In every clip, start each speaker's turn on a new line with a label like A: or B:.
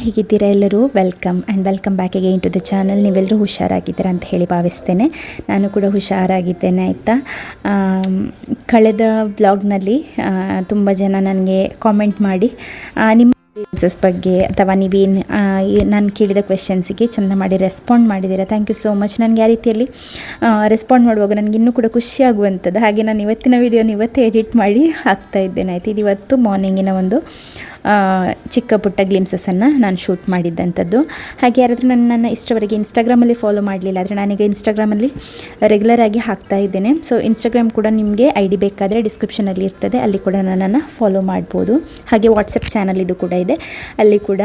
A: ಹೇಗಿದ್ದೀರಾ ಎಲ್ಲರೂ? Welcome back again to the channel. ನೀವೆಲ್ಲರೂ ಹುಷಾರಾಗಿದ್ದೀರಾ ಅಂತ ಹೇಳಿ ಭಾವಿಸ್ತೇನೆ. ನಾನು ಕೂಡ ಹುಷಾರಾಗಿದ್ದೇನೆ ಆಯಿತಾ. ಕಳೆದ ಬ್ಲಾಗ್ನಲ್ಲಿ ತುಂಬ ಜನ ನನಗೆ ಕಾಮೆಂಟ್ ಮಾಡಿ ನಿಮ್ಮ ಎಕ್ಸ್ಪೀರಿಯನ್ಸಸ್ ಬಗ್ಗೆ ಅಥವಾ ನೀವೇನು ನಾನು ಕೇಳಿದ ಕ್ವೆಶನ್ಸಿಗೆ ಚೆಂದ ಮಾಡಿ ರೆಸ್ಪಾಂಡ್ ಮಾಡಿದ್ದೀರಾ. Thank you so much. ನನಗೆ ಆ ರೀತಿಯಲ್ಲಿ ರೆಸ್ಪಾಂಡ್ ಮಾಡುವಾಗ ನನಗೆ ಇನ್ನೂ ಕೂಡ ಖುಷಿ ಆಗುವಂಥದ್ದು. ಹಾಗೆ ನಾನು ಇವತ್ತಿನ ವಿಡಿಯೋನ ಇವತ್ತೇ ಎಡಿಟ್ ಮಾಡಿ ಹಾಕ್ತಾ ಇದ್ದೇನೆ ಆಯಿತು. ಇದು ಇವತ್ತು ಮಾರ್ನಿಂಗಿನ ಒಂದು ಚಿಕ್ಕ ಪುಟ್ಟ ಗ್ಲಿಮ್ಸಸ್ಸನ್ನು ನಾನು ಶೂಟ್ ಮಾಡಿದ್ದಂಥದ್ದು. ಹಾಗೆ ಯಾರಾದರೂ ನನ್ನ ಇಷ್ಟವರೆಗೆ ಇನ್ಸ್ಟಾಗ್ರಾಮಲ್ಲಿ ಫಾಲೋ ಮಾಡಲಿಲ್ಲ ಆದರೆ ನಾನೀಗ ಇನ್ಸ್ಟಾಗ್ರಾಮಲ್ಲಿ ರೆಗ್ಯುಲರಾಗಿ ಹಾಕ್ತಾ ಇದ್ದೇನೆ. ಸೊ ಇನ್ಸ್ಟಾಗ್ರಾಮ್ ಕೂಡ ನಿಮಗೆ ID ಬೇಕಾದರೆ ಡಿಸ್ಕ್ರಿಪ್ಷನಲ್ಲಿ ಇರ್ತದೆ, ಅಲ್ಲಿ ಕೂಡ ನನ್ನನ್ನು ಫಾಲೋ ಮಾಡ್ಬೋದು. ಹಾಗೆ ವಾಟ್ಸಪ್ ಚಾನಲ್ ಇದು ಕೂಡ ಇದೆ, ಅಲ್ಲಿ ಕೂಡ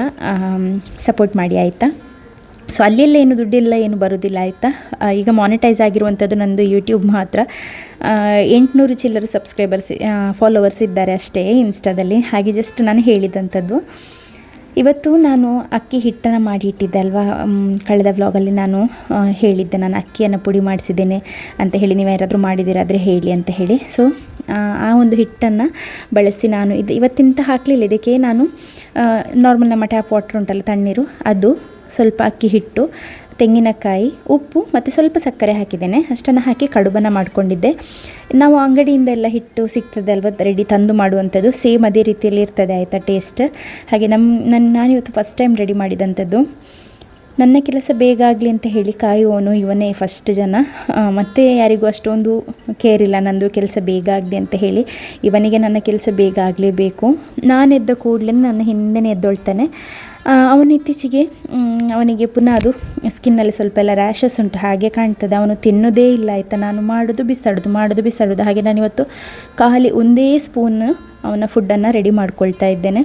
A: ಸಪೋರ್ಟ್ ಮಾಡಿ ಆಯಿತಾ. ಸೊ ಅಲ್ಲೆಲ್ಲ ಏನು ದುಡ್ಡಿಲ್ಲ, ಏನು ಬರೋದಿಲ್ಲ ಆಯಿತಾ. ಈಗ ಮಾನಿಟೈಸ್ ಆಗಿರುವಂಥದ್ದು ನಂದು ಯೂಟ್ಯೂಬ್ ಮಾತ್ರ. 800 ಚಿಲ್ಲರೆ ಫಾಲೋವರ್ಸ್ ಇದ್ದಾರೆ ಅಷ್ಟೇ ಇನ್ಸ್ಟಾದಲ್ಲಿ. ಹಾಗೆ ಜಸ್ಟ್ ನಾನು ಹೇಳಿದಂಥದ್ದು. ಇವತ್ತು ನಾನು ಅಕ್ಕಿ ಹಿಟ್ಟನ್ನು ಮಾಡಿ ಇಟ್ಟಿದ್ದೆ ಅಲ್ವಾ, ಕಳೆದ ವ್ಲಾಗಲ್ಲಿ ನಾನು ಹೇಳಿದ್ದೆ ನಾನು ಅಕ್ಕಿಯನ್ನು ಪುಡಿ ಮಾಡಿಸಿದ್ದೇನೆ ಅಂತ ಹೇಳಿ. ನೀವು ಯಾರಾದರೂ ಮಾಡಿದ್ದೀರಾದರೆ ಹೇಳಿ ಅಂತ ಹೇಳಿ. ಸೊ ಆ ಒಂದು ಹಿಟ್ಟನ್ನು ಬಳಸಿ ನಾನು ಇವತ್ತಿಂತ ಹಾಕಲಿಲ್ಲ. ಇದಕ್ಕೆ ನಾನು ನಾರ್ಮಲ್ ನಮ್ಮ ಟ್ಯಾಪ್ ವಾಟರ್ ಉಂಟಲ್ಲ, ತಣ್ಣೀರು, ಅದು ಸ್ವಲ್ಪ ಅಕ್ಕಿ ಹಿಟ್ಟು, ತೆಂಗಿನಕಾಯಿ, ಉಪ್ಪು ಮತ್ತು ಸ್ವಲ್ಪ ಸಕ್ಕರೆ ಹಾಕಿದ್ದೇನೆ. ಅಷ್ಟನ್ನು ಹಾಕಿ ಕಡುಬನ್ನು ಮಾಡಿಕೊಂಡಿದ್ದೆ. ನಾವು ಅಂಗಡಿಯಿಂದ ಎಲ್ಲ ಹಿಟ್ಟು ಸಿಗ್ತದೆ ಅಲ್ವ, ರೆಡಿ ತಂದು ಮಾಡುವಂಥದ್ದು, ಸೇಮ್ ಅದೇ ರೀತಿಯಲ್ಲಿ ಇರ್ತದೆ ಆಯಿತಾ ಟೇಸ್ಟ್. ಹಾಗೆ ನಾನಿವತ್ತು ಫಸ್ಟ್ ಟೈಮ್ ರೆಡಿ ಮಾಡಿದಂಥದ್ದು. ನನ್ನ ಕೆಲಸ ಬೇಗ ಆಗಲಿ ಅಂತ ಹೇಳಿ ಕಾಯುವವನು ಇವನೇ ಫಸ್ಟ್ ಜನ. ಮತ್ತು ಯಾರಿಗೂ ಅಷ್ಟೊಂದು ಕೇರ್ ಇಲ್ಲ ನಂದು ಕೆಲಸ ಬೇಗ ಆಗಲಿ ಅಂತ ಹೇಳಿ. ಇವನಿಗೆ ನನ್ನ ಕೆಲಸ ಬೇಗ ಆಗಲೇಬೇಕು. ನಾನು ಎದ್ದ ಕೂಡಲೇ ನನ್ನ ಹಿಂದೆನೇ ಎದ್ದೊಳ್ತಾನೆ. ಅವನು ಇತ್ತೀಚೆಗೆ ಅವನಿಗೆ ಪುನಃ ಅದು ಸ್ಕಿನ್ನಲ್ಲಿ ಸ್ವಲ್ಪ ಎಲ್ಲ ರ್ಯಾಷಸ್ ಉಂಟು, ಹಾಗೆ ಕಾಣ್ತದೆ. ಅವನು ತಿನ್ನೋದೇ ಇಲ್ಲ ಆಯಿತಾ. ನಾನು ಮಾಡೋದು ಬಿಸಾಡೋದು. ಹಾಗೆ ನಾನಿವತ್ತು ಖಾಲಿ ಒಂದೇ ಸ್ಪೂನ್ ಅವನ ಫುಡ್ಡನ್ನು ರೆಡಿ ಮಾಡ್ಕೊಳ್ತಾ ಇದ್ದೇನೆ.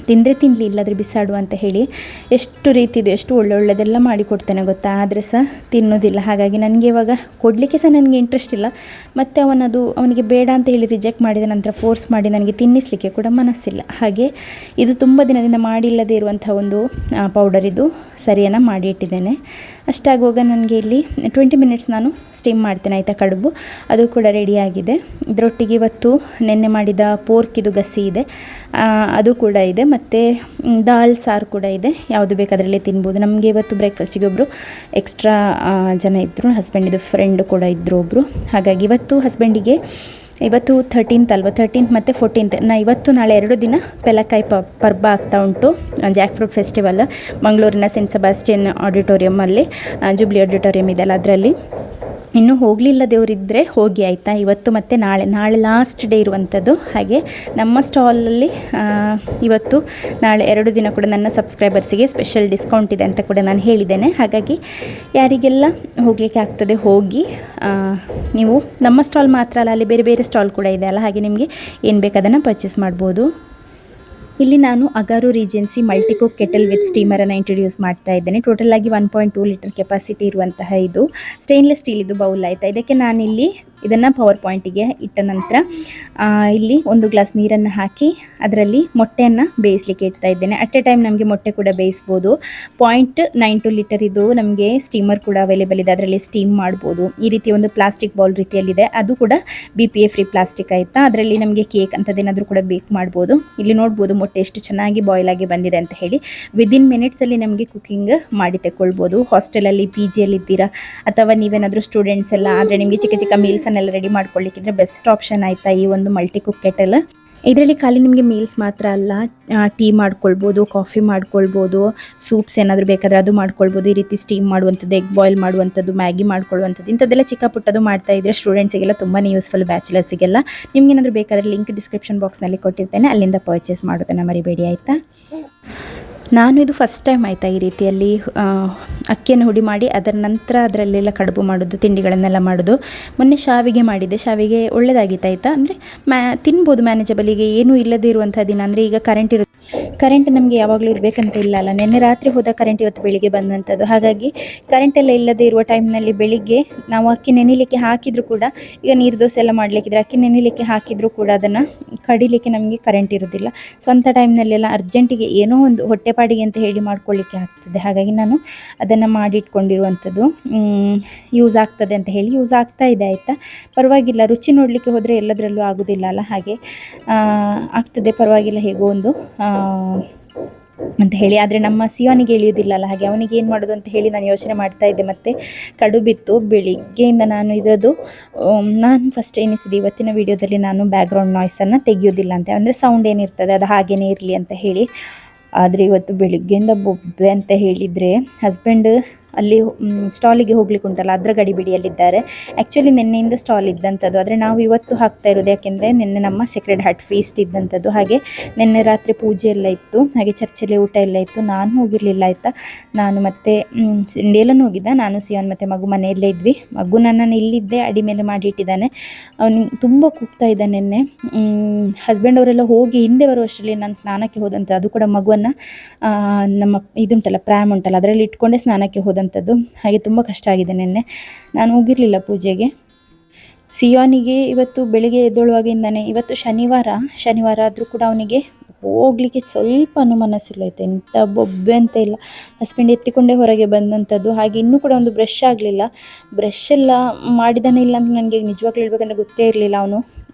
A: ತಿಂದರೆ ತಿನ್ನಲಿ, ಇಲ್ಲಾದರೆ ಬಿಸಾಡು ಅಂತ ಹೇಳಿ ಎಷ್ಟು ರೀತಿದು ಎಷ್ಟು ಒಳ್ಳೊಳ್ಳೆದೆಲ್ಲ ಮಾಡಿಕೊಡ್ತೇನೆ ಗೊತ್ತಾ. ಆದರೆ ಸಹ ತಿನ್ನೋದಿಲ್ಲ. ಹಾಗಾಗಿ ನನಗೆ ಇವಾಗ ಕೊಡಲಿಕ್ಕೆ ಸಹ ನನಗೆ ಇಂಟ್ರೆಸ್ಟ್ ಇಲ್ಲ. ಮತ್ತು ಅವನಿಗೆ ಬೇಡ ಅಂತ ಹೇಳಿ ರಿಜೆಕ್ಟ್ ಮಾಡಿದ ನಂತರ ಫೋರ್ಸ್ ಮಾಡಿ ನನಗೆ ತಿನ್ನಿಸಲಿಕ್ಕೆ ಕೂಡ ಮನಸ್ಸಿಲ್ಲ. ಹಾಗೆ ಇದು ತುಂಬ ದಿನದಿಂದ ಮಾಡಿಲ್ಲದೇ ಇರುವಂಥ ಒಂದು ಪೌಡರ್, ಇದು ಸರಿಯನ್ನು ಮಾಡಿ ಇಟ್ಟಿದ್ದೇನೆ. ಅಷ್ಟಾಗುವಾಗ ನನಗೆ ಇಲ್ಲಿ 20 ಮಿನಿಟ್ಸ್ ನಾನು ಸ್ಟೀಮ್ ಮಾಡ್ತೇನೆ ಆಯಿತಾ. ಕಡುಬು ಅದು ಕೂಡ ರೆಡಿಯಾಗಿದೆ. ಇದರೊಟ್ಟಿಗೆ ಇವತ್ತು ನೆನ್ನೆ ಮಾಡಿದ ಪೋರ್ಕಿದು ಗಸಿ ಇದೆ, ಅದು ಕೂಡ ಇದೆ. ಮತ್ತು ದಾಲ್ ಸಾರು ಕೂಡ ಇದೆ. ಯಾವುದು ಬೇಕಾದ್ರಲ್ಲೇ ತಿನ್ಬೋದು. ನಮಗೆ ಇವತ್ತು ಬ್ರೇಕ್ಫಾಸ್ಟಿಗೆ ಒಬ್ಬರು ಎಕ್ಸ್ಟ್ರಾ ಜನ ಇದ್ದರು, ಹಸ್ಬೆಂಡಿದು ಫ್ರೆಂಡು ಕೂಡ ಇದ್ದರು ಒಬ್ಬರು. ಹಾಗಾಗಿ ಇವತ್ತು 13th ಅಲ್ವಾ, 13th ಮತ್ತು 14th ಇವತ್ತು ನಾಳೆ 2 ದಿನ ಪೆಲಕಾಯಿ ಪರ್ಬ ಆಗ್ತಾ ಉಂಟು. ಜಾಕ್ ಫ್ರೂಟ್ ಫೆಸ್ಟಿವಲ್ ಮಂಗಳೂರಿನ ಸೆಂಟ್ ಸೆಬಾಸ್ಟಿಯನ್ ಆಡಿಟೋರಿಯಮಲ್ಲಿ, ಜುಬ್ಲಿ ಆಡಿಟೋರಿಯಂ ಇದೆಲ್ಲ, ಅದರಲ್ಲಿ ಇನ್ನೂ ಹೋಗಲಿಲ್ಲದವರಿದ್ದರೆ ಹೋಗಿ ಆಯಿತಾ. ಇವತ್ತು ಮತ್ತು ನಾಳೆ ಲಾಸ್ಟ್ ಡೇ ಇರುವಂಥದ್ದು. ಹಾಗೆ ನಮ್ಮ ಸ್ಟಾಲಲ್ಲಿ ಇವತ್ತು ನಾಳೆ 2 ದಿನ ಕೂಡ ನನ್ನ ಸಬ್ಸ್ಕ್ರೈಬರ್ಸಿಗೆ ಸ್ಪೆಷಲ್ ಡಿಸ್ಕೌಂಟ್ ಇದೆ ಅಂತ ಕೂಡ ನಾನು ಹೇಳಿದ್ದೇನೆ. ಹಾಗಾಗಿ ಯಾರಿಗೆಲ್ಲ ಹೋಗಲಿಕ್ಕೆ ಆಗ್ತದೆ ಹೋಗಿ. ನೀವು ನಮ್ಮ ಸ್ಟಾಲ್ ಮಾತ್ರ ಅಲ್ಲ, ಅಲ್ಲಿ ಬೇರೆ ಬೇರೆ ಸ್ಟಾಲ್ ಕೂಡ ಇದೆ ಅಲ್ಲ, ಹಾಗೆ ನಿಮಗೆ ಏನು ಬೇಕು ಅದನ್ನು ಪರ್ಚೇಸ್ ಮಾಡ್ಬೋದು. ಇಲ್ಲಿ ನಾನು ಅಗಾರು ರೀಜೆನ್ಸಿ ಮಲ್ಟಿಕುಕ್ ಕೆಟಲ್ ವಿತ್ ಸ್ಟೀಮರನ್ನು ಇಂಟ್ರೊಡ್ಯೂಸ್ ಮಾಡ್ತಾ ಇದ್ದೇನೆ. ಟೋಟಲ್ ಆಗಿ 1.2 ಲೀಟರ್ ಕೆಪಾಸಿಟಿ ಇರುವಂತಹ ಇದು ಸ್ಟೇನ್ಲೆಸ್ ಸ್ಟೀಲ್ ಇದು ಬೌಲ್ ಆಯಿತಾ. ಇದಕ್ಕೆ ನಾನಿಲ್ಲಿ ಇದನ್ನು ಪವರ್ ಪಾಯಿಂಟಿಗೆ ಇಟ್ಟ ನಂತರ ಇಲ್ಲಿ 1 ಗ್ಲಾಸ್ ನೀರನ್ನು ಹಾಕಿ ಅದರಲ್ಲಿ ಮೊಟ್ಟೆಯನ್ನು ಬೇಯಿಸಲಿಕ್ಕೆ ಇಡ್ತಾ ಇದ್ದೇನೆ. ಅಟ್ ಎ ಟೈಮ್ ನಮಗೆ ಮೊಟ್ಟೆ ಕೂಡ ಬೇಯಿಸ್ಬೋದು. 0.92 ಲೀಟರ್ ಇದು ನಮಗೆ ಸ್ಟೀಮರ್ ಕೂಡ ಅವೈಲೇಬಲ್ ಇದೆ, ಅದರಲ್ಲಿ ಸ್ಟೀಮ್ ಮಾಡ್ಬೋದು. ಈ ರೀತಿ ಒಂದು ಪ್ಲಾಸ್ಟಿಕ್ ಬೌಲ್ ರೀತಿಯಲ್ಲಿದೆ, ಅದು ಕೂಡ BPA ಫ್ರೀ ಪ್ಲಾಸ್ಟಿಕ್ ಆಯಿತಾ. ಅದರಲ್ಲಿ ನಮಗೆ ಕೇಕ್ ಅಂಥದ್ದೇನಾದರೂ ಕೂಡ ಬೇಕ್ ಮಾಡ್ಬೋದು. ಇಲ್ಲಿ ನೋಡ್ಬೋದು ಮೊಟ್ಟೆ ಎಷ್ಟು ಚೆನ್ನಾಗಿ ಬಾಯ್ಲ್ ಆಗಿ ಬಂದಿದೆ ಅಂತ ಹೇಳಿ. ವಿದಿನ್ ಮಿನಿಟ್ಸಲ್ಲಿ ನಮಗೆ ಕುಕ್ಕಿಂಗ್ ಮಾಡಿ ತಗೊಳ್ಬೋದು. ಹಾಸ್ಟೆಲಲ್ಲಿ PGಯಲ್ಲಿ ಇದ್ದೀರಾ ಅಥವಾ ನೀವೇನಾದರೂ ಸ್ಟೂಡೆಂಟ್ಸ್ ಎಲ್ಲ ಆದರೆ ನಿಮಗೆ ಚಿಕ್ಕ ಚಿಕ್ಕ ಮೀಲ್ಸನ್ನೆಲ್ಲ ರೆಡಿ ಮಾಡ್ಕೊಳ್ಳಿಕ್ಕಿದ್ರೆ ಬೆಸ್ಟ್ ಆಪ್ಷನ್ ಆಯಿತಾ ಈ ಒಂದು ಮಲ್ಟಿ ಕುಕ್ ಕೆಟಲ್. ಇದರಲ್ಲಿ ಖಾಲಿ ನಿಮಗೆ ಮೀಲ್ಸ್ ಮಾತ್ರ ಅಲ್ಲ, ಟೀ ಮಾಡ್ಕೊಳ್ಬೋದು, ಕಾಫಿ ಮಾಡ್ಕೊಳ್ಬೋದು, ಸೂಪ್ಸ್ ಏನಾದರೂ ಬೇಕಾದರೆ ಅದು ಮಾಡ್ಕೊಳ್ಬೋದು. ಈ ರೀತಿ ಸ್ಟೀಮ್ ಮಾಡುವಂಥದ್ದು, ಎಗ್ ಬಾಯ್ಲ್ ಮಾಡುವಂಥದ್ದು, ಮ್ಯಾಗಿ ಮಾಡ್ಕೊಳ್ಳುವಂಥದ್ದು, ಇಂಥದ್ದೆಲ್ಲ ಚಿಕ್ಕ ಪುಟ್ಟದು ಮಾಡ್ತಾ ಇದ್ದರೆ ಸ್ಟೂಡೆಂಟ್ಸಿಗೆಲ್ಲ ತುಂಬಾ ಯೂಸ್ಫುಲ್, ಬ್ಯಾಚುಲರ್ಸಿಗೆಲ್ಲ. ನಿಮಗೇನಾದರೂ ಬೇಕಾದರೆ ಲಿಂಕ್ ಡಿಸ್ಕ್ರಿಪ್ಷನ್ ಬಾಕ್ಸ್ನಲ್ಲಿ ಕೊಟ್ಟಿರ್ತೇನೆ, ಅಲ್ಲಿಂದ ಪರ್ಚೇಸ್ ಮಾಡೋದನ್ನು ಮರಿಬೇಡಿ ಆಯಿತಾ. ನಾನು ಇದು ಫಸ್ಟ್ ಟೈಮ್ ಆಯಿತಾ ಈ ರೀತಿಯಲ್ಲಿ ಅಕ್ಕಿಯನ್ನು ಹುಡಿ ಮಾಡಿ ಅದರ ನಂತರ ಅದರಲ್ಲೆಲ್ಲ ಕಡುಬು ಮಾಡೋದು, ತಿಂಡಿಗಳನ್ನೆಲ್ಲ ಮಾಡೋದು. ಮೊನ್ನೆ ಶಾವಿಗೆ ಮಾಡಿದ್ದೆ, ಶಾವಿಗೆ ಒಳ್ಳೆಯದಾಗಿತ್ತು ಆಯಿತಾ. ಅಂದರೆ ತಿನ್ಬೋದು ಮ್ಯಾನೇಜಬಲ್. ಈಗ ಏನೂ ಇಲ್ಲದೇ ಇರುವಂಥ ದಿನ ಅಂದರೆ ಈಗ ಕರೆಂಟ್ ನಮಗೆ ಯಾವಾಗಲೂ ಇರಬೇಕಂತ ಇಲ್ಲ ಅಲ್ಲ. ನಿನ್ನೆ ರಾತ್ರಿ ಹೋದ ಕರೆಂಟ್ ಇವತ್ತು ಬೆಳಿಗ್ಗೆ ಬಂದಂಥದ್ದು. ಹಾಗಾಗಿ ಕರೆಂಟೆಲ್ಲ ಇಲ್ಲದೇ ಇರುವ ಟೈಮ್ನಲ್ಲಿ ಬೆಳಿಗ್ಗೆ ನಾವು ಅಕ್ಕಿ ನೆನೆಯಲಿಕ್ಕೆ ಹಾಕಿದರೂ ಕೂಡ, ಈಗ ನೀರು ದೋಸೆ ಎಲ್ಲ ಮಾಡಲಿಕ್ಕಿದ್ರೆ ಅಕ್ಕಿ ನೆನೆಯಲಿಕ್ಕೆ ಹಾಕಿದರೂ ಕೂಡ ಅದನ್ನು ಕಡಿಲಿಕ್ಕೆ ನಮಗೆ ಕರೆಂಟ್ ಇರೋದಿಲ್ಲ. ಸೊ ಅಂಥ ಟೈಮ್ನಲ್ಲೆಲ್ಲ ಅರ್ಜೆಂಟಿಗೆ ಏನೋ ಒಂದು ಹೊಟ್ಟೆಪಾಡಿಗೆ ಅಂತ ಹೇಳಿ ಮಾಡ್ಕೊಳ್ಳಿಕ್ಕೆ ಆಗ್ತದೆ. ಹಾಗಾಗಿ ನಾನು ಅದನ್ನು ಮಾಡಿಟ್ಕೊಂಡಿರುವಂಥದ್ದು. ಯೂಸ್ ಆಗ್ತದೆ ಅಂತ ಹೇಳಿ ಯೂಸ್ ಆಗ್ತಾ ಇದೆ ಆಯಿತಾ. ಪರವಾಗಿಲ್ಲ, ರುಚಿ ನೋಡಲಿಕ್ಕೆ ಹೋದರೆ ಎಲ್ಲದರಲ್ಲೂ ಆಗೋದಿಲ್ಲ ಅಲ್ಲ, ಹಾಗೆ ಆಗ್ತದೆ, ಪರವಾಗಿಲ್ಲ. ಹೇಗೋ ಒಂದು ಅಂತ ಹೇಳಿ. ಆದರೆ ನಮ್ಮ ಸಿಯೋನಿಗೆ ಇಳಿಯೋದಿಲ್ಲಲ್ಲ, ಹಾಗೆ ಅವನಿಗೆ ಏನು ಮಾಡೋದು ಅಂತ ಹೇಳಿ ನಾನು ಯೋಚನೆ ಮಾಡ್ತಾ ಇದ್ದೆ. ಮತ್ತು ಕಡು ಬಿತ್ತು ಬೆಳಿಗ್ಗೆಯಿಂದ ನಾನು ಇರೋದು. ನಾನು ಫಸ್ಟ್ ಎನಿಸಿದೆ ಇವತ್ತಿನ ವೀಡಿಯೋದಲ್ಲಿ ನಾನು ಬ್ಯಾಕ್ಗ್ರೌಂಡ್ ನಾಯ್ಸನ್ನು ತೆಗೆಯೋದಿಲ್ಲ ಅಂತ, ಅಂದರೆ ಸೌಂಡ್ ಏನಿರ್ತದೆ ಅದು ಹಾಗೇ ಇರಲಿ ಅಂತ ಹೇಳಿ. ಆದರೆ ಇವತ್ತು ಬೆಳಿಗ್ಗೆಯಿಂದ ಬೊಬ್ಬೆ ಅಂತ ಹೇಳಿದರೆ, ಹಸ್ಬೆಂಡ್ ಅಲ್ಲಿ ಸ್ಟಾಲಿಗೆ ಹೋಗ್ಲಿಕ್ಕೆ ಉಂಟಲ್ಲ ಅದರ ಗಡಿಬಿಡಿಯಲ್ಲಿದ್ದಾರೆ. ಆ್ಯಕ್ಚುಲಿ ನಿನ್ನೆಯಿಂದ ಸ್ಟಾಲ್ ಇದ್ದಂಥದ್ದು, ಆದರೆ ನಾವು ಇವತ್ತು ಹಾಕ್ತಾ ಇರೋದು ಯಾಕೆಂದರೆ ನಿನ್ನೆ ನಮ್ಮ ಸೆಕ್ರೆಡ್ ಹಾರ್ಟ್ ಫೀಸ್ಟ್ ಇದ್ದಂಥದ್ದು. ಹಾಗೆ ನಿನ್ನೆ ರಾತ್ರಿ ಪೂಜೆ ಎಲ್ಲ ಇತ್ತು, ಹಾಗೆ ಚರ್ಚಲ್ಲಿ ಊಟ ಎಲ್ಲ ಇತ್ತು. ನಾನು ಹೋಗಿರಲಿಲ್ಲ ಆಯಿತಾ. ನಾನು ಮತ್ತು ಇಂಡಿಯಲ್ಲೂ ಹೋಗಿದ್ದ, ನಾನು ಸಿಯಾನ್ ಮತ್ತು ಮಗು ಮನೆಯಲ್ಲೇ ಇದ್ವಿ. ಮಗು ನನ್ನನ್ನು ಇಲ್ಲಿದ್ದೆ ಅಡಿ ಮೇಲೆ ಮಾಡಿಟ್ಟಿದ್ದಾನೆ. ಅವನು ತುಂಬ ಕೂಗ್ತಾ ಇದ್ದ ನಿನ್ನೆ. ಹಸ್ಬೆಂಡ್ ಅವರೆಲ್ಲ ಹೋಗಿ ಹಿಂದೆ ಬರುವಷ್ಟರಲ್ಲಿ ನಾನು ಸ್ನಾನಕ್ಕೆ ಹೋದಂಥ, ಅದು ಕೂಡ ಮಗುವನ್ನು ನಮ್ಮ ಇದುಂಟಲ್ಲ ಪ್ರ್ಯಾಮ್ ಉಂಟಲ್ಲ ಅದರಲ್ಲಿ ಇಟ್ಕೊಂಡೆ ಸ್ನಾನಕ್ಕೆ ಹೋದಂಥದ್ದು. ಹಾಗೆ ತುಂಬ ಕಷ್ಟ ಆಗಿದೆ ನಿನ್ನೆ. ನಾನು ಹೋಗಿರಲಿಲ್ಲ ಪೂಜೆಗೆ. ಸಿಯೋನಿಗೆ ಇವತ್ತು ಬೆಳಿಗ್ಗೆ ಎದ್ದೇಳುವಾಗಿಂದಾನೆ, ಇವತ್ತು ಶನಿವಾರ ಆದರೂ ಕೂಡ ಅವನಿಗೆ ಹೋಗಲಿಕ್ಕೆ ಸ್ವಲ್ಪ ಅನುಮನಸ್ಸಿಲ್ಲ ಆಯಿತು. ಎಂಥ ಬೊಬ್ಬೆ ಅಂತ ಇಲ್ಲ. ಹಸ್ಬೆಂಡ್ ಎತ್ತಿಕೊಂಡೇ ಹೊರಗೆ ಬಂದಂಥದ್ದು. ಹಾಗೆ ಇನ್ನೂ ಕೂಡ ಒಂದು ಬ್ರಷ್ ಆಗಲಿಲ್ಲ. ಬ್ರಷ್ ಎಲ್ಲ ಮಾಡಿದಾನೆ ಇಲ್ಲ ಅಂತ ನನಗೆ ನಿಜವಾಗ್ಲೂ ಹೇಳ್ಬೇಕಂದ್ರೆ ಗೊತ್ತೇ ಇರಲಿಲ್ಲ. ಅವನು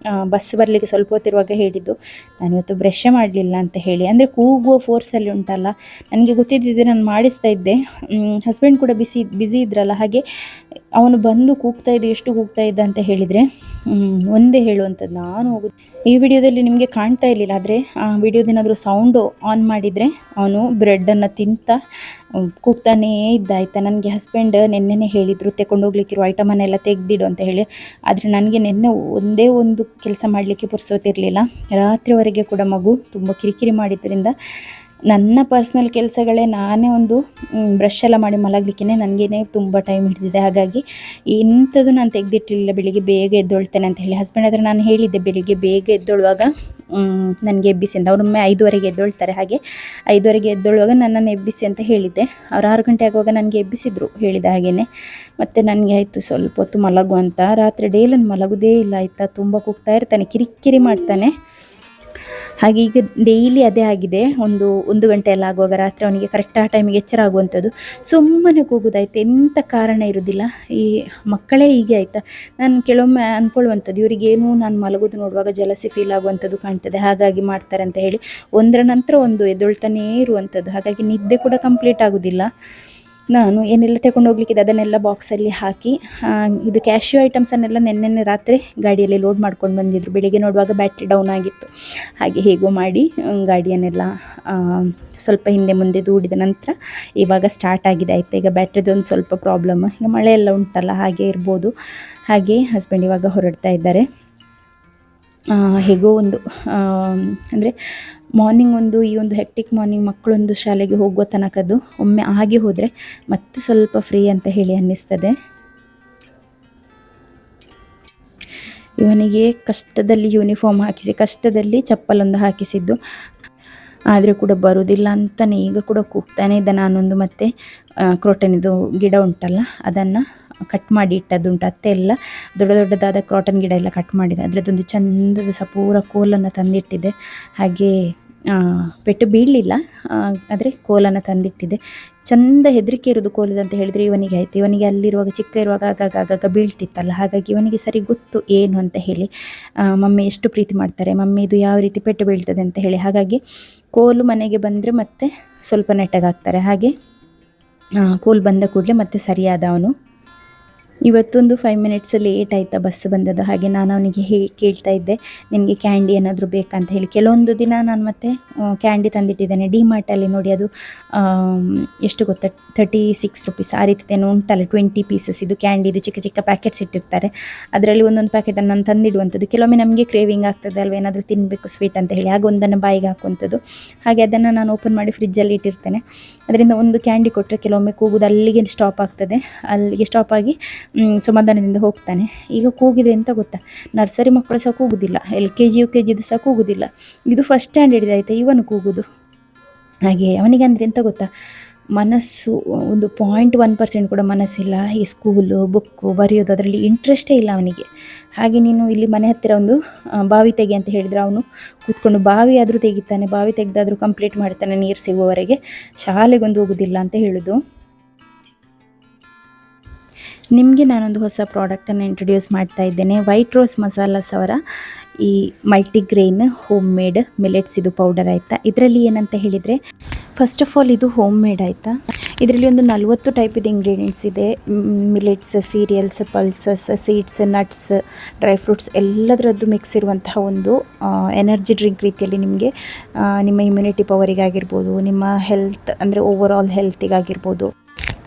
A: ಬಸ್ ಬರಲಿಕ್ಕೆ ಸ್ವಲ್ಪ ಹೊತ್ತಿರುವಾಗ ಹೇಳಿದ್ದು, ನಾನು ಇವತ್ತು ಬ್ರಷೇ ಮಾಡಲಿಲ್ಲ ಅಂತ ಹೇಳಿ. ಅಂದರೆ ಕೂಗುವ ಫೋರ್ಸಲ್ಲಿ ಉಂಟಲ್ಲ, ನನಗೆ ಗೊತ್ತಿದ್ದಿದ್ದೆ ನಾನು ಮಾಡಿಸ್ತಾ ಇದ್ದೆ. ಹಸ್ಬೆಂಡ್ ಕೂಡ ಬಿಸಿ ಇದ್ರಲ್ಲ, ಹಾಗೆ ಅವನು ಬಂದು ಕೂಗ್ತಾ ಇದ್ದ, ಎಷ್ಟು ಕೂಗ್ತಾ ಇದ್ದ ಅಂತ ಹೇಳಿದರೆ ಒಂದೇ ಹೇಳುವಂಥದ್ದು, ನಾನು ಹೋಗೋದು. ಈ ವಿಡಿಯೋದಲ್ಲಿ ನಿಮಗೆ ಕಾಣ್ತಾ ಇರಲಿಲ್ಲ, ಆದರೆ ಆ ವಿಡಿಯೋದೇನಾದರೂ ಸೌಂಡು ಆನ್ ಮಾಡಿದರೆ ಅವನು ಬ್ರೆಡ್ಡನ್ನು ತಿಂತ ಕೂಗ್ತಾನೇ ಇದ್ದ ಆಯಿತಾ. ನನಗೆ ಹಸ್ಬೆಂಡ್ ನೆನ್ನೆನೇ ಹೇಳಿದರು ತೆಗೊಂಡೋಗ್ಲಿಕ್ಕಿರೋ ಐಟಮನ್ನೆಲ್ಲ ತೆಗೆದಿಡು ಅಂತ ಹೇಳಿ. ಆದರೆ ನನಗೆ ನಿನ್ನೆ ಒಂದೇ ಒಂದು ಕೆಲಸ ಮಾಡಲಿಕ್ಕೆ ಪುರ್ಸೋತಿರಲಿಲ್ಲ. ರಾತ್ರಿವರೆಗೆ ಕೂಡ ಮಗು ತುಂಬ ಕಿರಿಕಿರಿ ಮಾಡಿದ್ದರಿಂದ ನನ್ನ ಪರ್ಸ್ನಲ್ ಕೆಲಸಗಳೇ ನಾನೇ ಒಂದು ಬ್ರಷ್ ಎಲ್ಲ ಮಾಡಿ ಮಲಗಲಿಕ್ಕೆ ನನಗೇನೆ ತುಂಬ ಟೈಮ್ ಹಿಡಿದಿದೆ. ಹಾಗಾಗಿ ಇಂಥದ್ದು ನಾನು ತೆಗೆದಿಟ್ಟಿರಲಿಲ್ಲ. ಬೆಳಿಗ್ಗೆ ಬೇಗ ಎದ್ದೊಳ್ತೇನೆ ಅಂತ ಹೇಳಿ ಹಸ್ಬೆಂಡ್ ಹತ್ರ ನಾನು ಹೇಳಿದ್ದೆ, ಬೆಳಿಗ್ಗೆ ಬೇಗ ಎದ್ದೊಳ್ಳುವಾಗ ನನಗೆ ಎಬ್ಬಿಸಿ ಅಂತ. ಅವರೊಮ್ಮೆ 5:15ಗೆ ಎದ್ದೊಳ್ತಾರೆ. ಹಾಗೆ 5:15ಗೆ ಎದ್ದೊಳ್ಳುವಾಗ ನನ್ನನ್ನು ಎಬ್ಬಿಸಿ ಅಂತ ಹೇಳಿದ್ದೆ. ಅವ್ರು 6 ಗಂಟೆ ಆಗುವಾಗ ನನಗೆ ಎಬ್ಬಿಸಿದ್ರು ಹೇಳಿದ ಹಾಗೆಯೇ. ಮತ್ತು ನನಗೆ ಆಯಿತು ಸ್ವಲ್ಪ ಹೊತ್ತು ಮಲಗು ಅಂತ. ರಾತ್ರಿ ಡೇಲನ್ನು ಮಲಗೋದೇ ಇಲ್ಲ ಆಯಿತಾ. ತುಂಬ ಕೂಗ್ತಾ ಇರ್ತಾನೆ, ಕಿರಿಕಿರಿ ಮಾಡ್ತಾನೆ. ಹಾಗೆ ಈಗ ಡೈಲಿ ಅದೇ ಆಗಿದೆ. ಒಂದು ಗಂಟೆ ಎಲ್ಲ ಆಗುವಾಗ ರಾತ್ರಿ ಅವನಿಗೆ ಕರೆಕ್ಟ್ ಆ ಟೈಮಿಗೆ ಎಚ್ಚರ ಆಗುವಂಥದ್ದು. ಸುಮ್ಮನೆ ಕೂಗೋದಾಯ್ತು, ಎಂಥ ಕಾರಣ ಇರೋದಿಲ್ಲ. ಈ ಮಕ್ಕಳೇ ಹೀಗೆ ಆಯಿತಾ. ನಾನು ಕೆಲವೊಮ್ಮೆ ಅಂದ್ಕೊಳ್ಳುವಂಥದ್ದು, ಇವರಿಗೇನು ನಾನು ಮಲಗೋದು ನೋಡುವಾಗ ಜಲಸಿ ಫೀಲ್ ಆಗುವಂಥದ್ದು ಕಾಣ್ತದೆ, ಹಾಗಾಗಿ ಮಾಡ್ತಾರೆ ಅಂತ ಹೇಳಿ. ಒಂದರ ನಂತರ ಒಂದು ಎದ್ದೊಳ್ತಾನೇ ಇರುವಂಥದ್ದು. ಹಾಗಾಗಿ ನಿದ್ದೆ ಕೂಡ ಕಂಪ್ಲೀಟ್ ಆಗೋದಿಲ್ಲ. ನಾನು ಏನೆಲ್ಲ ತಗೊಂಡು ಹೋಗ್ಲಿಕ್ಕಿದೆ ಅದನ್ನೆಲ್ಲ ಬಾಕ್ಸಲ್ಲಿ ಹಾಕಿ, ಇದು ಕ್ಯಾಶ್ಯೂ ಐಟಮ್ಸನ್ನೆಲ್ಲ ನೆನ್ನೆ ರಾತ್ರಿ ಗಾಡಿಯಲ್ಲಿ ಲೋಡ್ ಮಾಡ್ಕೊಂಡು ಬಂದಿದ್ದರು. ಬೆಳಿಗ್ಗೆ ನೋಡುವಾಗ ಬ್ಯಾಟ್ರಿ ಡೌನ್ ಆಗಿತ್ತು. ಹಾಗೆ ಹೇಗೋ ಮಾಡಿ ಗಾಡಿಯನ್ನೆಲ್ಲ ಸ್ವಲ್ಪ ಹಿಂದೆ ಮುಂದೆ ದೂಡಿದ ನಂತರ ಇವಾಗ ಸ್ಟಾರ್ಟ್ ಆಗಿದೆ ಆಯಿತಾ. ಈಗ ಬ್ಯಾಟ್ರಿದೊಂದು ಸ್ವಲ್ಪ ಪ್ರಾಬ್ಲಮ್, ಈಗ ಮಳೆ ಎಲ್ಲ ಉಂಟಲ್ಲ ಹಾಗೆ ಇರ್ಬೋದು. ಹಾಗೆ ಹಸ್ಬೆಂಡ್ ಇವಾಗ ಹೊರಡ್ತಾ ಇದ್ದಾರೆ. ಹೇಗೋ ಒಂದು ಅಂದರೆ ಮಾರ್ನಿಂಗ್ ಈ ಒಂದು ಹೆಕ್ಟಿಕ್ ಮಾರ್ನಿಂಗ್ ಮಕ್ಕಳೊಂದು ಶಾಲೆಗೆ ಹೋಗುವ ತನಕದ್ದು ಒಮ್ಮೆ ಆಗಿ ಹೋದರೆ ಮತ್ತೆ ಸ್ವಲ್ಪ ಫ್ರೀ ಅಂತ ಹೇಳಿ ಅನ್ನಿಸ್ತದೆ. ಇವನಿಗೆ ಕಷ್ಟದಲ್ಲಿ ಯೂನಿಫಾರ್ಮ್ ಹಾಕಿಸಿ, ಕಷ್ಟದಲ್ಲಿ ಚಪ್ಪಲೊಂದು ಹಾಕಿಸಿದ್ದು, ಆದರೆ ಕೂಡ ಬರೋದಿಲ್ಲ ಅಂತಲೇ ಈಗ ಕೂಡ ಕೂಗ್ತಾನೆ ಇದ್ದ. ನಾನೊಂದು ಮತ್ತೆ ಕ್ರೋಟನಿದು ಗಿಡ ಉಂಟಲ್ಲ ಅದನ್ನು ಕಟ್ ಮಾಡಿ ಇಟ್ಟದ್ದುಂಟು. ಅತ್ತೆ ಎಲ್ಲ ದೊಡ್ಡದಾದ ಕ್ರಾಟನ್ ಗಿಡ ಎಲ್ಲ ಕಟ್ ಮಾಡಿದೆ. ಅದರದ್ದೊಂದು ಚಂದದ ಸಪೂರ ಕೋಲನ್ನು ತಂದಿಟ್ಟಿದೆ. ಹಾಗೆ ಪೆಟ್ಟು ಬೀಳಲಿಲ್ಲ, ಆದರೆ ಕೋಲನ್ನು ತಂದಿಟ್ಟಿದೆ. ಚಂದ ಹೆದರಿಕೆ ಇರೋದು ಕೋಲದ ಅಂತ ಹೇಳಿದರೆ ಇವನಿಗೆ ಆಯಿತು. ಇವನಿಗೆ ಅಲ್ಲಿರುವಾಗ ಚಿಕ್ಕ ಇರುವಾಗ ಆಗಾಗ ಬೀಳ್ತಿತ್ತಲ್ಲ, ಹಾಗಾಗಿ ಇವನಿಗೆ ಸರಿ ಗೊತ್ತು ಏನು ಅಂತ ಹೇಳಿ. ಮಮ್ಮಿ ಎಷ್ಟು ಪ್ರೀತಿ ಮಾಡ್ತಾರೆ, ಮಮ್ಮಿ ಇದು ಯಾವ ರೀತಿ ಪೆಟ್ಟು ಬೀಳ್ತದೆ ಅಂತ ಹೇಳಿ. ಹಾಗಾಗಿ ಕೋಲು ಮನೆಗೆ ಬಂದರೆ ಮತ್ತೆ ಸ್ವಲ್ಪ ನೆಟ್ಟಗಾಗ್ತಾರೆ. ಹಾಗೆ ಕೋಲು ಬಂದ ಕೂಡಲೇ ಮತ್ತೆ ಸರಿಯಾದ ಅವನು. ಇವತ್ತೊಂದು 5 ಮಿನಿಟ್ಸ್ ಲೇಟ್ ಆಯಿತಾ ಬಸ್ ಬಂದದ್ದು. ಹಾಗೆ ನಾನು ಅವನಿಗೆ ಕೇಳ್ತಾ ಇದ್ದೆ, ನಿನಗೆ ಕ್ಯಾಂಡಿ ಏನಾದರೂ ಬೇಕಂತ ಹೇಳಿ. ಕೆಲವೊಂದು ದಿನ ನಾನು ಮತ್ತೆ ಕ್ಯಾಂಡಿ ತಂದಿಟ್ಟಿದ್ದೇನೆ ಡಿಮಾರ್ಟಲ್ಲಿ. ನೋಡಿ ಅದು ಎಷ್ಟು ಗೊತ್ತಾ, 36 ರುಪೀಸ್ ಆ ರೀತಿದೇನೋ ಉಂಟಲ್ಲ, 20 ಪೀಸಸ್ ಇದು ಕ್ಯಾಂಡಿದು ಚಿಕ್ಕ ಚಿಕ್ಕ ಪ್ಯಾಕೆಟ್ಸ್ ಇಟ್ಟಿರ್ತಾರೆ. ಅದರಲ್ಲಿ ಒಂದೊಂದು ಪ್ಯಾಕೆಟನ್ನು ನಾನು ತಂದಿಡುವಂಥದ್ದು. ಕೆಲವೊಮ್ಮೆ ನಮಗೆ ಕ್ರೇವಿಂಗ್ ಆಗ್ತದೆ ಅಲ್ವ, ಏನಾದರೂ ತಿನ್ನಬೇಕು ಸ್ವೀಟ್ ಅಂತ ಹೇಳಿ, ಆಗ ಒಂದನ್ನು ಬಾಯಿಗೆ ಹಾಕುವಂಥದ್ದು. ಹಾಗೆ ಅದನ್ನು ನಾನು ಓಪನ್ ಮಾಡಿ ಫ್ರಿಜ್ಜಲ್ಲಿ ಇಟ್ಟಿರ್ತೇನೆ. ಅದರಿಂದ ಒಂದು ಕ್ಯಾಂಡಿ ಕೊಟ್ಟರೆ ಕೆಲವೊಮ್ಮೆ ಕೂಗುದು ಅಲ್ಲಿಗೆ ಸ್ಟಾಪ್ ಆಗ್ತದೆ. ಅಲ್ಲಿಗೆ ಸ್ಟಾಪ್ ಆಗಿ ಸಮಾಧಾನದಿಂದ ಹೋಗ್ತಾನೆ. ಈಗ ಕೂಗಿದೆ ಅಂತ ಗೊತ್ತಾ, ನರ್ಸರಿ ಮಕ್ಕಳು ಸಹ ಕೂಗುದಿಲ್ಲ, LKG UKG ಸಹ ಕೂಗುದಿಲ್ಲ. ಇದು ಫಸ್ಟ್ ಸ್ಟ್ಯಾಂಡರ್ಡ್ ಆಯಿತಾ ಇವನು ಕೂಗುದು. ಹಾಗೆ ಅವನಿಗೆ ಅಂದರೆ ಎಂತ ಗೊತ್ತಾ, ಮನಸ್ಸು ಒಂದು 0.1% ಕೂಡ ಮನಸ್ಸಿಲ್ಲ. ಈ ಸ್ಕೂಲು ಬುಕ್ಕು ಬರೆಯೋದು ಅದರಲ್ಲಿ ಇಂಟ್ರೆಸ್ಟೇ ಇಲ್ಲ ಅವನಿಗೆ. ಹಾಗೆ ನೀನು ಇಲ್ಲಿ ಮನೆ ಹತ್ತಿರ ಒಂದು ಬಾವಿ ತೆಗೆ ಅಂತ ಹೇಳಿದರೆ ಅವನು ಕೂತ್ಕೊಂಡು ಬಾವಿ ಆದರೂ ತೆಗಿತಾನೆ, ಬಾವಿ ತೆಗೆದಾದರೂ ಕಂಪ್ಲೀಟ್ ಮಾಡ್ತಾನೆ ನೀರು ಸಿಗುವವರೆಗೆ. ಶಾಲೆಗೊಂದು ಹೋಗೋದಿಲ್ಲ ಅಂತ ಹೇಳೋದು. ನಿಮಗೆ ನಾನೊಂದು ಹೊಸ ಪ್ರಾಡಕ್ಟನ್ನು ಇಂಟ್ರೊಡ್ಯೂಸ್ ಮಾಡ್ತಾ ಇದ್ದೇನೆ. ವೈಟ್ ರೋಸ್ ಮಸಾಲಾಸ್ ಅವರ ಈ ಮಲ್ಟಿಗ್ರೇನ್ ಹೋಮ್ ಮೇಡ್ ಮಿಲೆಟ್ಸ್ ಇದು ಪೌಡರ್ ಆಯಿತಾ. ಇದರಲ್ಲಿ ಏನಂತ ಹೇಳಿದರೆ ಫಸ್ಟ್ ಆಫ್ ಆಲ್ ಇದು ಹೋಮ್ ಮೇಡ್ ಆಯಿತಾ. ಇದರಲ್ಲಿ ಒಂದು 40 ಟೈಪಿದ ಇಂಗ್ರೀಡಿಯೆಂಟ್ಸ್ ಇದೆ. Millets, cereals, pulses, seeds, nuts, dry fruits ಎಲ್ಲದರದ್ದು ಮಿಕ್ಸ್ ಇರುವಂತಹ ಒಂದು ಎನರ್ಜಿ ಡ್ರಿಂಕ್ ರೀತಿಯಲ್ಲಿ ನಿಮಗೆ ನಿಮ್ಮ ಇಮ್ಯುನಿಟಿ ಪವರಿಗಾಗಿರ್ಬೋದು, ನಿಮ್ಮ ಹೆಲ್ತ್ ಅಂದರೆ ಓವರ್ ಆಲ್ ಹೆಲ್ತಿಗಾಗಿರ್ಬೋದು,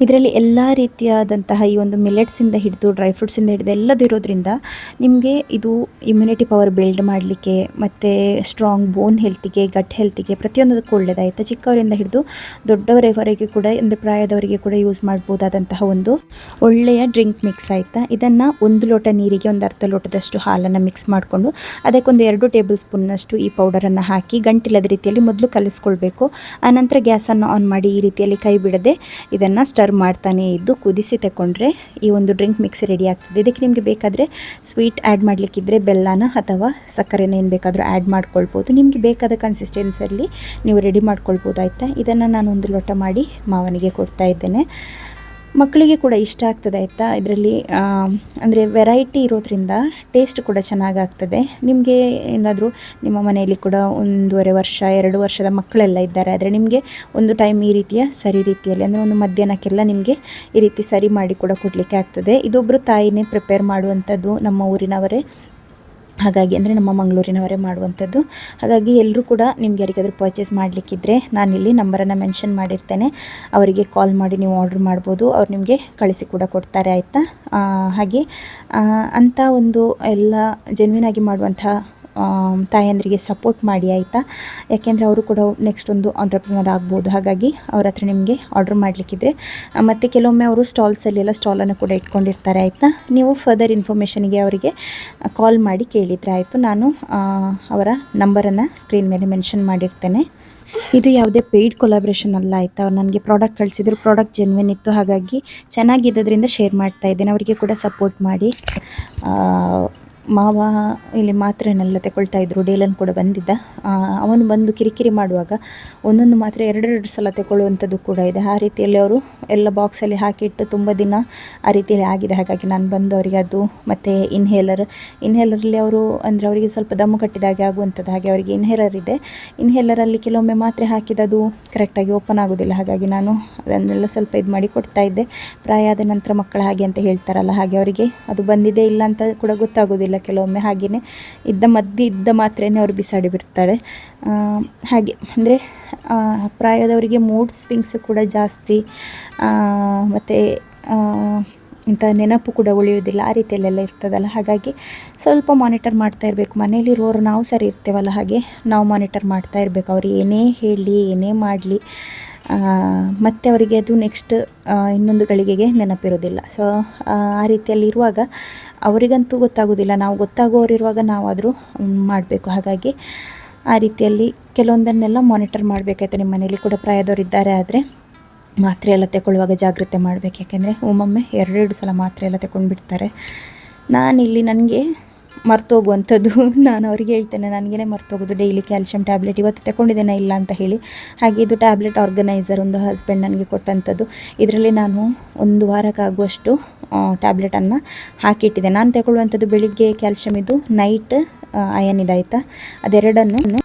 A: ಇದರಲ್ಲಿ ಎಲ್ಲ ರೀತಿಯಾದಂತಹ ಈ ಒಂದು ಮಿಲೆಟ್ಸಿಂದ ಹಿಡಿದು ಡ್ರೈ ಫ್ರೂಟ್ಸಿಂದ ಹಿಡಿದು ಎಲ್ಲದು ಇರೋದ್ರಿಂದ ನಿಮಗೆ ಇದು ಇಮ್ಯುನಿಟಿ ಪವರ್ ಬಿಲ್ಡ್ ಮಾಡಲಿಕ್ಕೆ ಮತ್ತು ಸ್ಟ್ರಾಂಗ್ ಬೋನ್ ಹೆಲ್ತಿಗೆ, ಗಟ್ ಹೆಲ್ತಿಗೆ ಪ್ರತಿಯೊಂದಕ್ಕೂ ಒಳ್ಳೆಯದಾಯಿತು. ಚಿಕ್ಕವರಿಂದ ಹಿಡಿದು ದೊಡ್ಡವರವರೆಗೆ ಕೂಡ ಒಂದು ಪ್ರಾಯದವರಿಗೆ ಕೂಡ ಯೂಸ್ ಮಾಡ್ಬೋದಾದಂತಹ ಒಂದು ಒಳ್ಳೆಯ ಡ್ರಿಂಕ್ ಮಿಕ್ಸ್ ಆಯಿತಾ. ಇದನ್ನು 1 ಲೋಟ ನೀರಿಗೆ ಒಂದು ಅರ್ಧ ಲೋಟದಷ್ಟು ಹಾಲನ್ನು ಮಿಕ್ಸ್ ಮಾಡಿಕೊಂಡು ಅದಕ್ಕೊಂದು 2 ಟೇಬಲ್ ಸ್ಪೂನ್ನಷ್ಟು ಈ ಪೌಡರನ್ನು ಹಾಕಿ ಗಂಟಿಲ್ಲದ ರೀತಿಯಲ್ಲಿ ಮೊದಲು ಕಲಿಸ್ಕೊಳ್ಬೇಕು. ಆನಂತರ ಗ್ಯಾಸನ್ನು ಆನ್ ಮಾಡಿ ಈ ರೀತಿಯಲ್ಲಿ ಕೈ ಬಿಡದೆ ಇದನ್ನು ಸ್ಟರ್ ಮಾಡ್ತಾನೆ ಇದ್ದು ಕುದಿಸಿ ತಗೊಂಡ್ರೆ ಈ ಒಂದು ಡ್ರಿಂಕ್ ಮಿಕ್ಸ್ ರೆಡಿ ಆಗ್ತದೆ. ಇದಕ್ಕೆ ನಿಮಗೆ ಬೇಕಾದರೆ ಸ್ವೀಟ್ ಆ್ಯಡ್ ಮಾಡಲಿಕ್ಕಿದ್ರೆ ಬೆಲ್ಲನ ಅಥವಾ ಸಕ್ಕರೆನ ಏನು ಬೇಕಾದರೂ ಆ್ಯಡ್ ಮಾಡ್ಕೊಳ್ಬೋದು. ನಿಮಗೆ ಬೇಕಾದ ಕನ್ಸಿಸ್ಟೆನ್ಸಲ್ಲಿ ನೀವು ರೆಡಿ ಮಾಡ್ಕೊಳ್ಬೋದು ಆಯಿತಾ. ಇದನ್ನು ನಾನು 1 ಲೋಟ ಮಾಡಿ ಮಾವನಿಗೆ ಕೊಡ್ತಾ ಇದ್ದೇನೆ. ಮಕ್ಕಳಿಗೆ ಕೂಡ ಇಷ್ಟ ಆಗ್ತದೆ ಆಯಿತಾ. ಇದರಲ್ಲಿ ಅಂದರೆ ವೆರೈಟಿ ಇರೋದ್ರಿಂದ ಟೇಸ್ಟ್ ಕೂಡ ಚೆನ್ನಾಗಾಗ್ತದೆ. ನಿಮಗೆ ಏನಾದರೂ ನಿಮ್ಮ ಮನೆಯಲ್ಲಿ ಕೂಡ 1.5 ವರ್ಷ 2 ವರ್ಷದ ಮಕ್ಕಳೆಲ್ಲ ಇದ್ದಾರೆ ಆದರೆ ನಿಮಗೆ ಒಂದು ಟೈಮ್ ಈ ರೀತಿಯ ಸರಿ ರೀತಿಯಲ್ಲಿ ಅಂದರೆ ಒಂದು ಮಧ್ಯಾಹ್ನಕ್ಕೆಲ್ಲ ನಿಮಗೆ ಈ ರೀತಿ ಸರಿ ಮಾಡಿ ಕೂಡ ಕೊಡಲಿಕ್ಕೆ ಆಗ್ತದೆ. ಇದೊಬ್ಬರು ತಾಯಿನೇ ಪ್ರಿಪೇರ್ ಮಾಡುವಂಥದ್ದು, ನಮ್ಮ ಊರಿನವರೇ, ಹಾಗಾಗಿ ಅಂದರೆ ನಮ್ಮ ಮಂಗಳೂರಿನವರೇ ಮಾಡುವಂಥದ್ದು. ಹಾಗಾಗಿ ಎಲ್ಲರೂ ಕೂಡ ನಿಮ್ಗೆ ಯಾರಿಗಾದರೂ ಪರ್ಚೇಸ್ ಮಾಡಲಿಕ್ಕಿದ್ರೆ ನಾನಿಲ್ಲಿ ನಂಬರನ್ನು ಮೆನ್ಷನ್ ಮಾಡಿರ್ತೇನೆ, ಅವರಿಗೆ ಕಾಲ್ ಮಾಡಿ ನೀವು ಆರ್ಡ್ರ್ ಮಾಡ್ಬೋದು. ಅವ್ರು ನಿಮಗೆ ಕಳಿಸಿ ಕೂಡ ಕೊಡ್ತಾರೆ ಆಯಿತಾ. ಹಾಗೆ ಅಂಥ ಒಂದು ಎಲ್ಲ ಜೆನ್ಯೂನ್ ಆಗಿ ಮಾಡುವಂಥ ತಾಯಂದರಿಗೆ ಸಪೋರ್ಟ್ ಮಾಡಿ ಆಯಿತಾ. ಯಾಕೆಂದರೆ ಅವರು ಕೂಡ ನೆಕ್ಸ್ಟ್ ಒಂದು ಆಂಟ್ರಪ್ರನರ್ ಆಗ್ಬೋದು. ಹಾಗಾಗಿ ಅವ್ರ ಹತ್ರ ನಿಮಗೆ ಆರ್ಡ್ರ್ ಮಾಡಲಿಕ್ಕಿದ್ರೆ ಮತ್ತು ಕೆಲವೊಮ್ಮೆ ಅವರು ಸ್ಟಾಲ್ಸಲ್ಲೆಲ್ಲ ಸ್ಟಾಲನ್ನು ಕೂಡ ಇಟ್ಕೊಂಡಿರ್ತಾರೆ ಆಯಿತಾ. ನೀವು ಫರ್ದರ್ ಇನ್ಫಾರ್ಮೇಷನಿಗೆ ಅವರಿಗೆ ಕಾಲ್ ಮಾಡಿ ಕೇಳಿದರೆ ಆಯಿತು. ನಾನು ಅವರ ನಂಬರನ್ನು ಸ್ಕ್ರೀನ್ ಮೇಲೆ ಮೆನ್ಷನ್ ಮಾಡಿರ್ತೇನೆ. ಇದು ಯಾವುದೇ ಪೇಯ್ಡ್ ಕೊಲಾಬ್ರೇಷನ್ ಅಲ್ಲ ಆಯಿತಾ. ಅವ್ರು ನನಗೆ ಪ್ರಾಡಕ್ಟ್ ಕಳಿಸಿದ್ರು, ಪ್ರಾಡಕ್ಟ್ ಜೆನ್ಯೂನ್ ಇತ್ತು, ಹಾಗಾಗಿ ಚೆನ್ನಾಗಿದ್ದರಿಂದ ಶೇರ್ ಮಾಡ್ತಾ ಇದ್ದೇನೆ. ಅವರಿಗೆ ಕೂಡ ಸಪೋರ್ಟ್ ಮಾಡಿ. ಮಾವ ಇಲ್ಲಿ ಮಾತ್ರೆನೆಲ್ಲ ತಗೊಳ್ತಾ ಇದ್ದರು. ಡೇಲನ್ ಕೂಡ ಬಂದಿದ್ದ. ಅವನು ಬಂದು ಕಿರಿಕಿರಿ ಮಾಡುವಾಗ ಒಂದೊಂದು ಮಾತ್ರೆ 2 ಸಲ ತಗೊಳ್ಳುವಂಥದ್ದು ಕೂಡ ಇದೆ. ಆ ರೀತಿಯಲ್ಲಿ ಅವರು ಎಲ್ಲ ಬಾಕ್ಸಲ್ಲಿ ಹಾಕಿಟ್ಟು ತುಂಬ ದಿನ ಆ ರೀತಿಯಲ್ಲಿ ಆಗಿದೆ. ಹಾಗಾಗಿ ನಾನು ಬಂದು ಅವರಿಗೆ ಅದು ಮತ್ತು ಇನ್ಹೇಲರಲ್ಲಿ ಅವರು ಅಂದರೆ ಅವರಿಗೆ ಸ್ವಲ್ಪ ದಮ್ಮು ಕಟ್ಟಿದಾಗೆ ಆಗುವಂಥದ್ದು. ಹಾಗೆ ಅವರಿಗೆ ಇನ್ಹೇಲರ್ ಇದೆ. ಇನ್ಹೇಲರಲ್ಲಿ ಕೆಲವೊಮ್ಮೆ ಮಾತ್ರೆ ಹಾಕಿದ್ದು ಕರೆಕ್ಟಾಗಿ ಓಪನ್ ಆಗೋದಿಲ್ಲ. ಹಾಗಾಗಿ ನಾನು ಅದನ್ನೆಲ್ಲ ಸ್ವಲ್ಪ ಇದು ಮಾಡಿ ಕೊಡ್ತಾ ಇದ್ದೆ. ಪ್ರಾಯ ಆದ ನಂತರ ಮಕ್ಕಳ ಹಾಗೆ ಅಂತ ಹೇಳ್ತಾರಲ್ಲ, ಹಾಗೆ ಅವರಿಗೆ ಅದು ಬಂದಿದೆ ಇಲ್ಲ ಅಂತ ಕೂಡ ಗೊತ್ತಾಗೋದಿಲ್ಲ ಕೆಲವೊಮ್ಮೆ. ಹಾಗೆಯೇ ಇದ್ದ ಮಾತ್ರೆನೇ ಅವರು ಬಿಸಾಡಿ ಬಿಡ್ತಾರೆ. ಹಾಗೆ ಅಂದರೆ ಪ್ರಾಯದವರಿಗೆ ಮೂಡ್ ಸ್ವಿಂಗ್ಸ್ ಕೂಡ ಜಾಸ್ತಿ ಮತ್ತು ಇಂಥ ನೆನಪು ಕೂಡ ಉಳಿಯೋದಿಲ್ಲ, ಆ ರೀತಿಯಲ್ಲೆಲ್ಲ ಇರ್ತದಲ್ಲ. ಹಾಗಾಗಿ ಸ್ವಲ್ಪ ಮಾನಿಟರ್ ಮಾಡ್ತಾ ಇರಬೇಕು. ಮನೇಲಿರುವವರು ನಾವು ಸರಿ ಇರ್ತೇವಲ್ಲ, ಹಾಗೆ ನಾವು ಮಾನಿಟರ್ ಮಾಡ್ತಾ ಇರಬೇಕು. ಅವ್ರು ಏನೇ ಹೇಳಲಿ ಏನೇ ಮಾಡಲಿ ಮತ್ತು ಅವರಿಗೆ ಅದು ನೆಕ್ಸ್ಟ್ ಇನ್ನೊಂದು ಗಳಿಗೆಗೆ ನೆನಪಿರೋದಿಲ್ಲ. ಸೊ ಆ ರೀತಿಯಲ್ಲಿ ಇರುವಾಗ ಅವರಿಗಂತೂ ಗೊತ್ತಾಗೋದಿಲ್ಲ. ನಾವು ಗೊತ್ತಾಗೋರಿರುವಾಗ ನಾವಾದರೂ ಮಾಡಬೇಕು. ಹಾಗಾಗಿ ಆ ರೀತಿಯಲ್ಲಿ ಕೆಲವೊಂದನ್ನೆಲ್ಲ ಮಾನಿಟರ್ ಮಾಡಬೇಕಾಯ್ತು. ನಿಮ್ಮ ಮನೇಲಿ ಕೂಡ ಪ್ರಾಯದವರು ಇದ್ದಾರೆ ಆದರೆ ಮಾತ್ರೆ ಎಲ್ಲ ತಗೊಳ್ಳುವಾಗ ಜಾಗ್ರತೆ ಮಾಡಬೇಕು. ಯಾಕೆಂದರೆ ಒಮ್ಮೊಮ್ಮೆ 2 ಸಲ ಮಾತ್ರೆ ಎಲ್ಲ ತಗೊಂಡ್ಬಿಡ್ತಾರೆ. ನಾನಿಲ್ಲಿ ನನಗೆ ಮರ್ತೋಗುವಂಥದ್ದು, ನಾನು ಅವರಿಗೆ ಹೇಳ್ತೇನೆ ನನಗೇ ಮರ್ತೋಗೋದು ಡೈಲಿ ಕ್ಯಾಲ್ಶಿಯಂ ಟ್ಯಾಬ್ಲೆಟ್ ಇವತ್ತು ತಗೊಂಡಿದ್ದೇನೆ ಇಲ್ಲ ಅಂತ ಹೇಳಿ. ಹಾಗೆ ಇದು ಟ್ಯಾಬ್ಲೆಟ್ ಆರ್ಗನೈಸರ್ ಒಂದು ಹಸ್ಬೆಂಡ್ ನನಗೆ ಕೊಟ್ಟಂಥದ್ದು. ಇದರಲ್ಲಿ ನಾನು 1 ವಾರಕ್ಕಾಗುವಷ್ಟು ಟ್ಯಾಬ್ಲೆಟನ್ನು ಹಾಕಿಟ್ಟಿದ್ದೆ. ನಾನು ತಗೊಳ್ಳುವಂಥದ್ದು ಬೆಳಿಗ್ಗೆ ಕ್ಯಾಲ್ಶಿಯಂ ಇದು, ನೈಟ್ ಅಯನ್ ಇದಾಯಿತಾ. ಅದೆರಡನ್ನು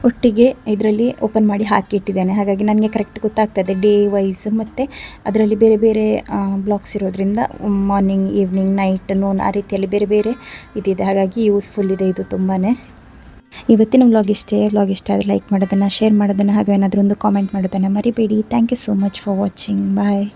A: ಒಟ್ಟಿಗೆ ಇದರಲ್ಲಿ ಓಪನ್ ಮಾಡಿ ಹಾಕಿಟ್ಟಿದ್ದೇನೆ. ಹಾಗಾಗಿ ನನಗೆ ಕರೆಕ್ಟ್ ಗೊತ್ತಾಗ್ತದೆ ಡೇ ವೈಸ್. ಮತ್ತು ಅದರಲ್ಲಿ ಬೇರೆ ಬೇರೆ ಬ್ಲಾಕ್ಸ್ ಇರೋದ್ರಿಂದ ಮಾರ್ನಿಂಗ್, ಈವ್ನಿಂಗ್, ನೈಟ್, ನೂನ್ ಆ ರೀತಿಯಲ್ಲಿ ಬೇರೆ ಬೇರೆ ಇದಿದೆ. ಹಾಗಾಗಿ ಯೂಸ್ಫುಲ್ ಇದೆ ಇದು ತುಂಬಾ. ಇವತ್ತಿನ ವ್ಲಾಗ್ ಇಷ್ಟ ಆದರೆ ಲೈಕ್ ಮಾಡೋದನ್ನು, ಶೇರ್ ಮಾಡೋದನ್ನು, ಹಾಗೂ ಏನಾದರೂ ಒಂದು ಕಾಮೆಂಟ್ ಮಾಡೋದನ್ನು ಮರಿಬೇಡಿ. Thank you so much for watching. Bye.